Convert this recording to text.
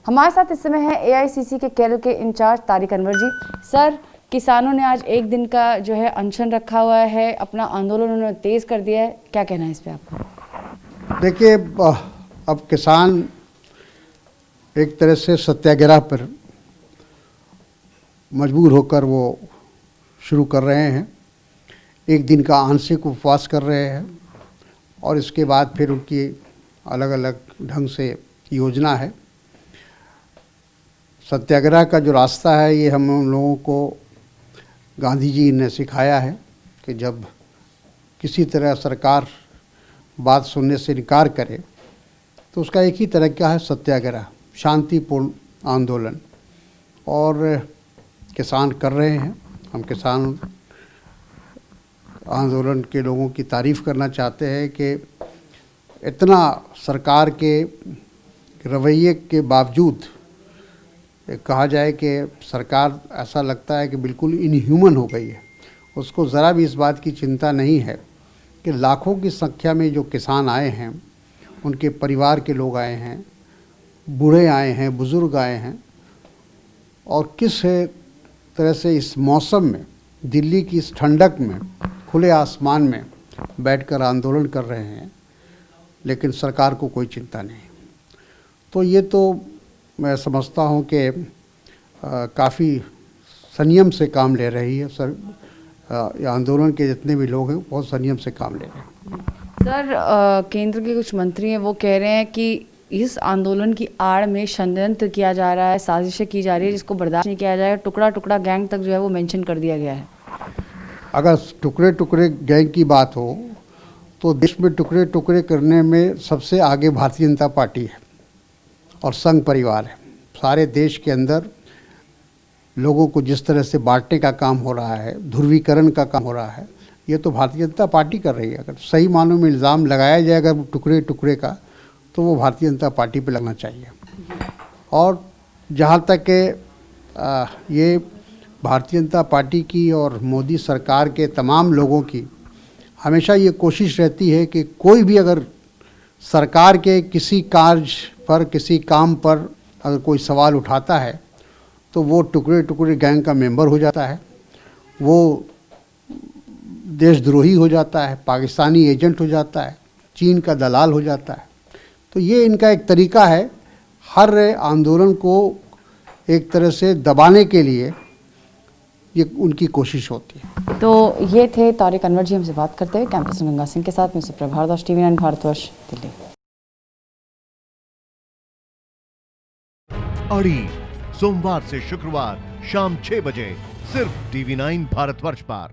हमारे साथ इस समय है एआईसीसी के केरल के इंचार्ज तारिक अनवर जी। सर, किसानों ने आज एक दिन का जो है अनशन रखा हुआ है, अपना आंदोलन उन्होंने तेज कर दिया है, क्या कहना है इस पे आपका? देखिए, अब किसान एक तरह से सत्याग्रह पर मजबूर होकर वो शुरू कर रहे हैं। एक दिन का आंशिक उपवास कर रहे हैं और इसके बाद फिर उनकी अलग अलग ढंग से योजना है। सत्याग्रह का जो रास्ता है ये हम लोगों को गांधी जी ने सिखाया है कि जब किसी तरह सरकार बात सुनने से इनकार करे तो उसका एक ही तरीका है सत्याग्रह, शांतिपूर्ण आंदोलन। और किसान कर रहे हैं। हम किसान आंदोलन के लोगों की तारीफ़ करना चाहते हैं कि इतना सरकार के रवैये के बावजूद कहा जाए कि सरकार ऐसा लगता है कि बिल्कुल इनह्यूमन हो गई है। उसको ज़रा भी इस बात की चिंता नहीं है कि लाखों की संख्या में जो किसान आए हैं, उनके परिवार के लोग आए हैं, बूढ़े आए हैं, बुज़ुर्ग आए हैं, और किस तरह से इस मौसम में, दिल्ली की इस ठंडक में, खुले आसमान में बैठकर आंदोलन कर रहे हैं, लेकिन सरकार को कोई चिंता नहीं। तो ये तो मैं समझता हूँ कि काफ़ी संयम से काम ले रही है सर। आंदोलन के जितने भी लोग हैं बहुत संयम से काम ले रहे हैं। सर, केंद्र के कुछ मंत्री हैं, वो कह रहे हैं कि इस आंदोलन की आड़ में षड्यंत्र किया जा रहा है, साजिशें की जा रही है, जिसको बर्दाश्त नहीं किया जाएगा। टुकड़ा टुकड़ा गैंग तक जो है वो मेंशन कर दिया गया है। अगर टुकड़े टुकड़े गैंग की बात हो तो देश में टुकड़े टुकड़े करने में सबसे आगे भारतीय जनता पार्टी है और संघ परिवार है। सारे देश के अंदर लोगों को जिस तरह से बांटने का काम हो रहा है, ध्रुवीकरण का काम हो रहा है, ये तो भारतीय जनता पार्टी कर रही है। अगर सही मानों में इल्ज़ाम लगाया जाएगा टुकड़े टुकड़े का, तो वो भारतीय जनता पार्टी पे लगना चाहिए। और जहाँ तक के ये भारतीय जनता पार्टी की और मोदी सरकार के तमाम लोगों की हमेशा ये कोशिश रहती है कि कोई भी अगर सरकार के किसी कार्य पर, किसी काम पर अगर कोई सवाल उठाता है तो वो टुकड़े टुकड़े गैंग का मेंबर हो जाता है, वो देशद्रोही हो जाता है, पाकिस्तानी एजेंट हो जाता है, चीन का दलाल हो जाता है। तो ये इनका एक तरीका है, हर आंदोलन को एक तरह से दबाने के लिए ये उनकी कोशिश होती है। तो ये थे तारिक अनवर जी हमसे बात करते हुए। कैंपस गंगा सिंह के साथ मैं सुप्रभा भारद्वाज, TV9 भारतवर्ष, दिल्ली। अड़ी सोमवार से शुक्रवार शाम 6 बजे सिर्फ TV9 भारतवर्ष पर।